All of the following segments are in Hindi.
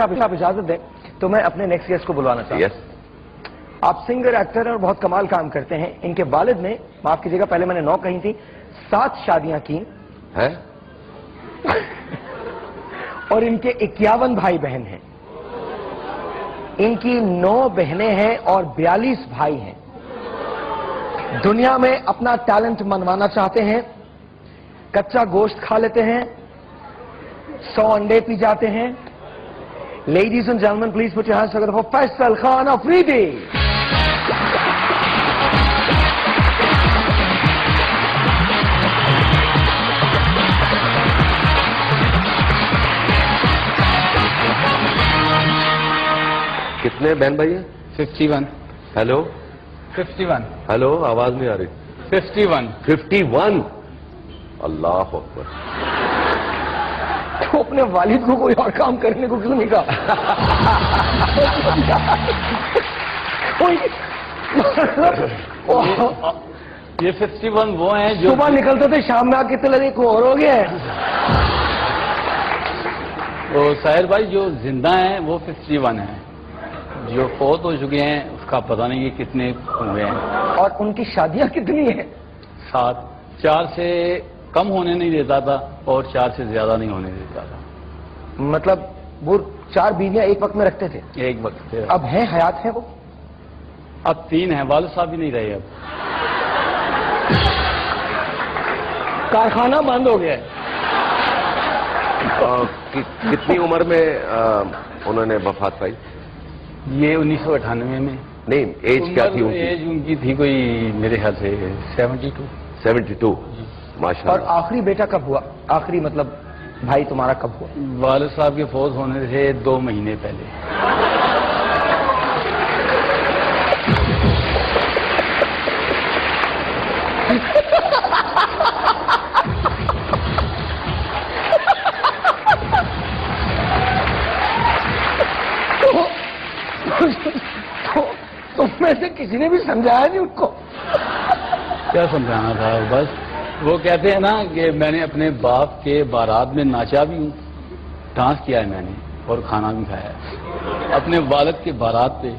आप इजाजत दें तो मैं अपने नेक्स्ट गेस्ट को बुलवाना चाहूँ। yes. आप सिंगर एक्टर हैं और बहुत कमाल काम करते हैं। इनके वालिद ने, माफ कीजिएगा पहले मैंने 9 कही थी, 7 शादियां की है और इनके 51 भाई बहन हैं। इनकी 9 बहनें हैं और 42 भाई हैं। दुनिया में अपना टैलेंट मनवाना चाहते हैं, कच्चा गोश्त खा लेते हैं, 100 अंडे पी जाते हैं। Ladies and gentlemen, please put your hands together for Faisal Khan Afridi. कितने बहन भाई हैं? 51। हेलो 51। हेलो, आवाज नहीं आ रही। 51। 51। अल्लाह अकबर। तो अपने वालिद को कोई और काम करने को क्यों नहीं कहा? ये 51 वो हैं जो सुबह निकलते थे, शाम में आके लगे को और हो गया है। तो साहिर भाई जो जिंदा हैं वो 51 हैं, जो फौत हो चुके हैं उसका पता नहीं कि कितने हुए हैं। और उनकी शादियां कितनी हैं? 7। 4 से कम होने नहीं देता था और 4 से ज्यादा नहीं होने देता था। मतलब वो 4 बीवियां एक वक्त में रखते थे? एक वक्त थे। अब है, हयात है वो? अब 3 हैं, वालिद साहब भी नहीं रहे अब। कारखाना बंद हो गया है। कितनी उम्र में उन्होंने वफात पाई? ये 1998 में। नहीं, एज क्या थी उनकी? एज उनकी थी कोई मेरे ख्याल से 72। 72। माशाल्लाह। और आखिरी बेटा कब हुआ? आखिरी मतलब भाई तुम्हारा कब हुआ? वालिद साहब के फौत होने से 2 महीने पहले। तो में से किसी ने भी समझाया नहीं उनको? क्या समझाना था? बस वो कहते हैं ना कि मैंने अपने बाप के बारात में नाचा भी हूँ, डांस किया है मैंने और खाना भी खाया है अपने वालिद के बारात पे।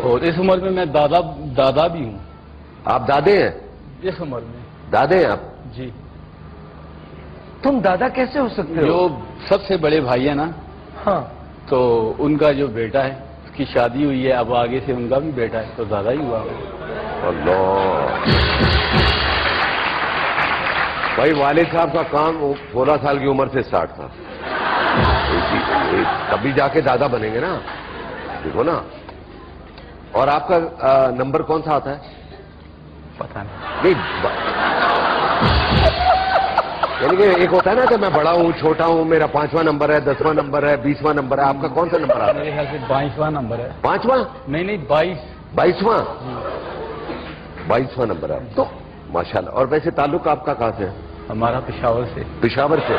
और इस उम्र में मैं दादा भी हूँ। आप दादे हैं? इस उम्र में दादे हैं आप? जी। तुम दादा कैसे हो सकते हो? जो सबसे बड़े भाई है ना, हाँ, तो उनका जो बेटा है उसकी शादी हुई है, अब आगे से उनका भी बेटा है, तो दादा ही हुआ। अल्लाह। भाई वालिद साहब का काम 16 साल की उम्र से स्टार्ट था, तभी जाके दादा बनेंगे ना, देखो ना। और आपका नंबर कौन सा आता है? पता नहीं। यानी कि एक होता है ना कि मैं बड़ा हूँ, छोटा हूँ, मेरा 5वां नंबर है, 10वां नंबर है, 20वां नंबर है। आपका कौन सा नंबर आता है? मेरे ख्याल से 22वां नंबर है। 5वां? नहीं 22। 22वां? 22वां नंबर है। तो माशाल्लाह। और वैसे ताल्लुक आपका कहाँ से है? हमारा पेशावर से। पेशावर से?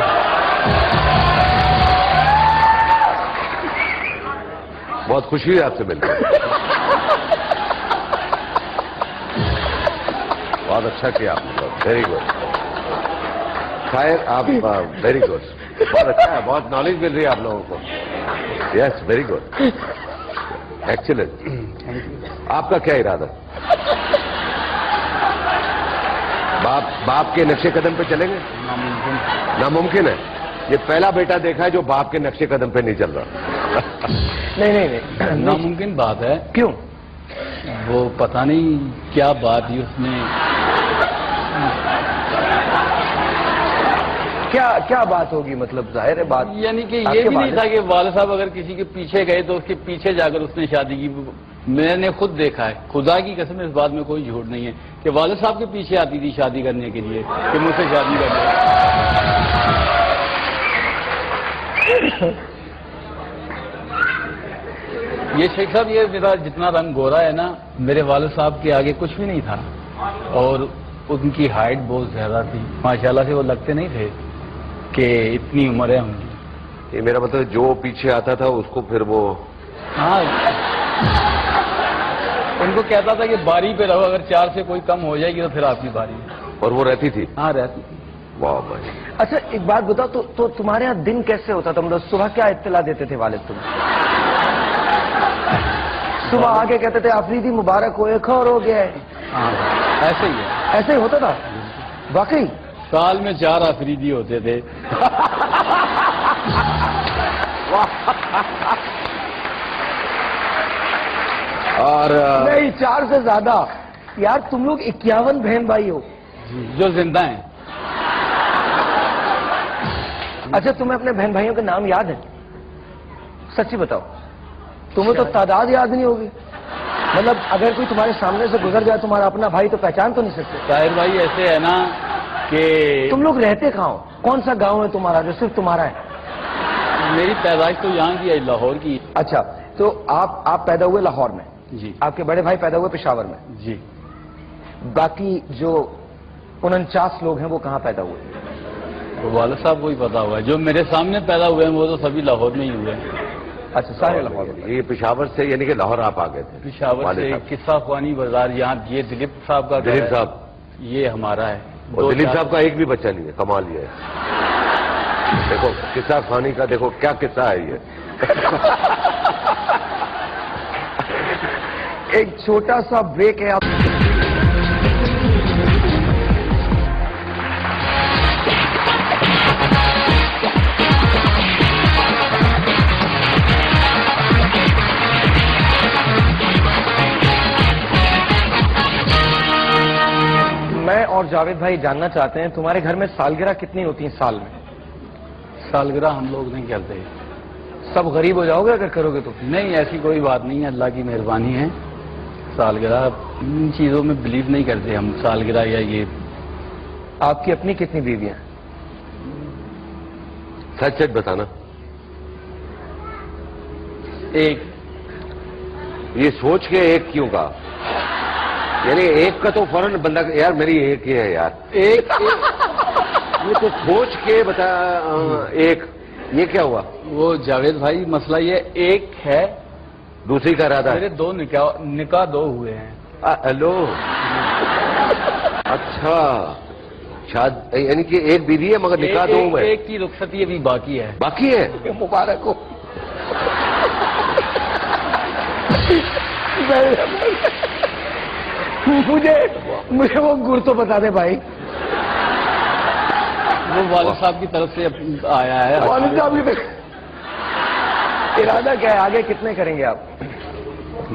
बहुत खुशी हुई आपसे मिलकर। बहुत अच्छा किया आपने, वेरी गुड। शायद आप वेरी गुड, बहुत अच्छा है, बहुत नॉलेज मिल रही है आप लोगों को। Yes, very good, excellent. आपका क्या इरादा? बाप के नक्शे कदम पे चलेंगे? नामुमकिन है। ये पहला बेटा देखा है जो बाप के नक्शे कदम पे नहीं चल रहा। नहीं नामुमकिन बात है। क्यों? वो पता नहीं क्या बात ही उसने। क्या बात होगी? मतलब जाहिर है बात, यानी कि ये भी नहीं था कि वालिद साहब अगर किसी के पीछे गए तो उसके पीछे जाकर उसने शादी की। मैंने खुद देखा है, खुदा की कसम, इस बात में कोई झूठ नहीं है, कि वालिद साहब के पीछे आती थी शादी करने के लिए कि मुझसे शादी कर ये शेख साहब, ये मेरा जितना रंग गोरा है ना, मेरे वालिद साहब के आगे कुछ भी नहीं था। और उनकी हाइट बहुत ज्यादा थी, माशाल्लाह से वो लगते नहीं थे कि इतनी उम्र है उनकी। ये मेरा मतलब जो पीछे आता था उसको फिर वो, हाँ, उनको कहता था कि बारी पे रहो, अगर 4 से कोई कम हो जाएगी तो फिर आपकी बारी है। और वो रहती थी? हाँ, रहती थी। वाह भाई। अच्छा एक बात बताओ, तो तुम्हारे यहाँ दिन कैसे होता था? मतलब सुबह क्या इत्तला देते थे वालिद तुम्हें? सुबह आके कहते थे आफरीदी मुबारक हो, एक और हो गया है। हाँ, ऐसे ही है। ऐसे ही होता था वाकई? साल में 4 आफरीदी होते थे। और नहीं, 4 से ज्यादा। यार तुम लोग 51 बहन भाई हो जो जिंदा हैं। अच्छा तुम्हें अपने बहन भाइयों के नाम याद है? सच्ची बताओ, तुम्हें तो तादाद याद नहीं होगी। मतलब अगर कोई तुम्हारे सामने से गुजर जाए तुम्हारा अपना भाई, तो पहचान तो नहीं सकते। ताहिर भाई ऐसे है ना कि तुम लोग रहते कहाँ हो? कौन सा गांव है तुम्हारा जो सिर्फ तुम्हारा है? मेरी पैदाइश तो यहाँ की है, लाहौर की। अच्छा, तो आप पैदा हुए लाहौर में, जी आपके बड़े भाई पैदा हुए पेशावर में, जी। बाकी जो 49 लोग हैं वो कहाँ पैदा हुए? तो वालिद साहब को ही पता हुआ है। जो मेरे सामने पैदा हुए हैं वो तो सभी लाहौर में ही हुए हैं। अच्छा, सारे लाहौर में। ये पेशावर से, यानी कि लाहौर आप आ गए थे? पेशावर वालिद से साहब। किस्सा ख्वानी बाजार, यहाँ ये दिलीप साहब का घर दिलीप है। साहब, ये हमारा है। और दिलीप साहब का एक भी बच्चा नहीं है, कमाल ये है। देखो किस्सा खानी का, देखो क्या किस्सा है ये। एक छोटा सा ब्रेक है। आप मैं और जावेद भाई जानना चाहते हैं तुम्हारे घर में सालगिरह कितनी होती है साल में? सालगिरह हम लोग नहीं करते। सब गरीब हो जाओगे अगर करोगे तो? नहीं, ऐसी कोई बात नहीं है, अल्लाह की मेहरबानी है। सालगिरह इन चीजों में बिलीव नहीं करते हम, सालगिरह या ये। आपकी अपनी कितनी बीवियां? सच सच बताना। एक। ये सोच के एक क्यों कहा? यानी एक का तो फौरन बंदा, यार मेरी एक ही है यार, एक। ये तो सोच के बता। एक, ये क्या हुआ? वो जावेद भाई मसला ये एक है, दूसरी का इरादा है? मेरे 2 निकाह 2 हुए हैं। हेलो, अच्छा, शायद यानी कि एक बीवी है मगर निकाह 2 में। एक की रुखसती अभी बाकी है। बाकी है? मुबारक हो। मुझे वो गुर तो बता दे भाई। वो वालिद साहब की तरफ से आया है। वालिद साहब की इरादा क्या है? आगे कितने करेंगे आप?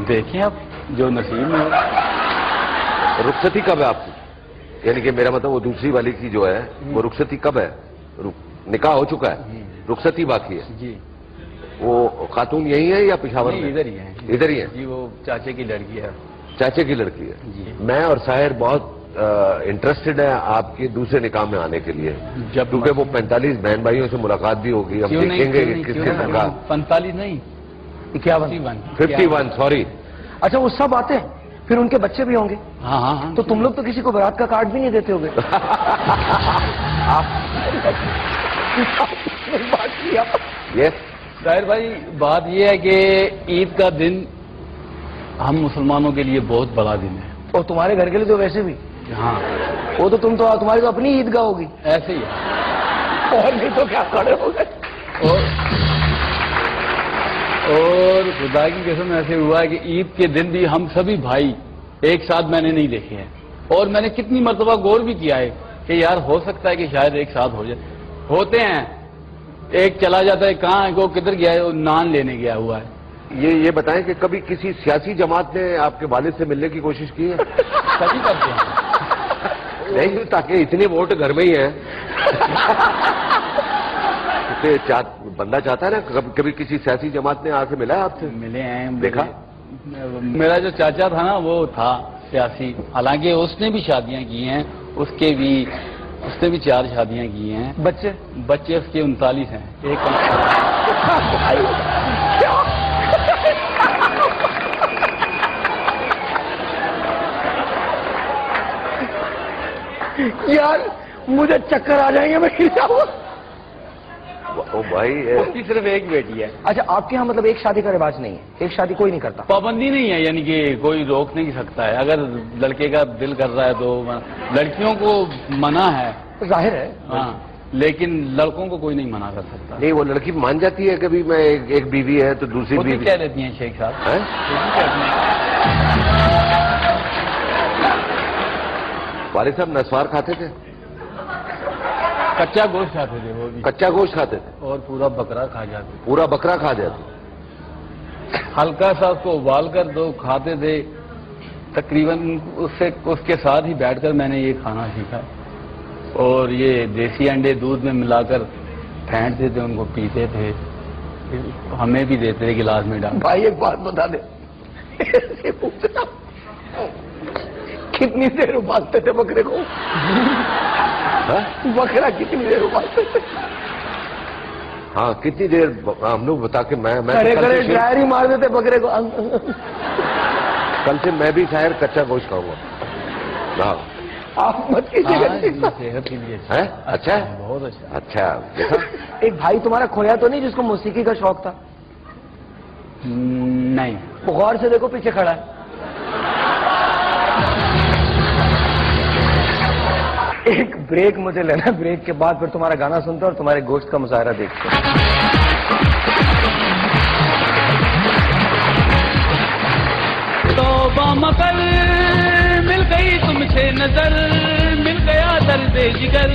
देखें आप, जो नसीब में हो। रुखसती कब है आपकी? यानी कि मेरा मतलब वो दूसरी वाली की जो है वो रुखसती कब है? निकाह हो चुका है, रुखसती बाकी है। जी। वो खातून यही है या पेशावर में? इधर ही है। इधर ही है? जी, वो चाचे की लड़की है। चाचे की लड़की है। जी। मैं और साहिर बहुत इंटरेस्टेड है आपके दूसरे निकाह में आने के लिए, जब क्योंकि वो 45 बहन भाइयों से मुलाकात भी होगी, हम देखेंगे कि किस किस्म का। 45 नहीं, 51, सॉरी। अच्छा, वो सब आते हैं, फिर उनके बच्चे भी होंगे? हाँ हाँ हाँ। तो तुम लोग तो किसी को बारात का कार्ड भी नहीं देते होगे? यस ताहिर भाई, बात यह है कि ईद का दिन हम मुसलमानों के लिए बहुत बड़ा दिन है। और तुम्हारे घर के लिए तो वैसे भी। हाँ, वो तो तुम्हारी तो अपनी ईदगाह होगी। ऐसे ही है। और नहीं तो क्या खड़े हो गए। और खुदा की कसम ऐसे हुआ है कि ईद के दिन भी हम सभी भाई एक साथ मैंने नहीं देखे हैं। और मैंने कितनी मर्तबा गौर भी किया है कि यार हो सकता है कि शायद एक साथ हो जाए। होते हैं, एक चला जाता है, कहाँ है वो, किधर गया है, वो नान लेने गया हुआ है। ये बताएं कि कभी किसी सियासी जमात ने आपके वालिद से मिलने की कोशिश की है? सभी करते हैं। नहीं, ताकि इतने वोट घर में ही है। बंदा चाहता है ना, कभी किसी सियासी जमात ने आके मिला है आपसे? मिले हैं। देखा? मेरा जो चाचा था ना वो था सियासी, हालांकि उसने भी शादियां की हैं, उसने भी 4 शादियां की हैं। बच्चे उसके 39 हैं। एक यार मुझे चक्कर आ जाएंगे, मैं गिर जाऊंगा। ओ भाई, उसकी सिर्फ एक बेटी है। अच्छा, आपके यहाँ मतलब एक शादी का रिवाज नहीं है? एक शादी कोई नहीं करता? पाबंदी नहीं है, यानी कि कोई रोक नहीं सकता है। अगर लड़के का दिल कर रहा है तो, लड़कियों को मना है जाहिर है। हाँ, लेकिन लड़कों को कोई नहीं मना कर सकता। नहीं, वो लड़की मान जाती है कभी मैं एक बीवी है तो दूसरी वो तो बीवी कह देती हैं शेख साहब। है? वो भी कहती हैं। वालिद साहब नस्वार खाते थे? कच्चा गोश्त खाते थे वो भी, कच्चा गोश्त खाते थे और पूरा बकरा खा जाते। पूरा बकरा खा जाते? हल्का सा उसको उबाल कर दो खाते थे। तकरीबन उसके साथ ही बैठकर मैंने ये खाना सीखा। और ये देसी अंडे दूध में मिलाकर फेंटते थे, उनको पीते थे, हमें भी देते थे गिलास में डाल। भाई एक बात बता दे, ऐसे पूछना, कितनी देर उबालते थे बकरे को? बकरा कितनी देर उबालते थे? हाँ, कितनी देर हम लोग बता के मैं खड़े तो कल खड़े से ड्रायर ही मार देते बकरे को। कल से मैं भी शायद कच्चा गोश्त खाऊंगा। हाँ, आप मत कीजिएगा। सेहत के लिए है? अच्छा है? बहुत अच्छा। अच्छा, देखा? एक भाई तुम्हारा खोया तो नहीं जिसको मौसीकी का शौक था? नहीं। वो गौर से देखो पीछे खड़ा है। एक ब्रेक मुझे लेना, ब्रेक के बाद फिर तुम्हारा गाना सुनते और तुम्हारे गोश्त का मुजाहरा देखते हैं। तौबा मकर मिल गई तुमसे नजर, मिल गया दर्द जिगर,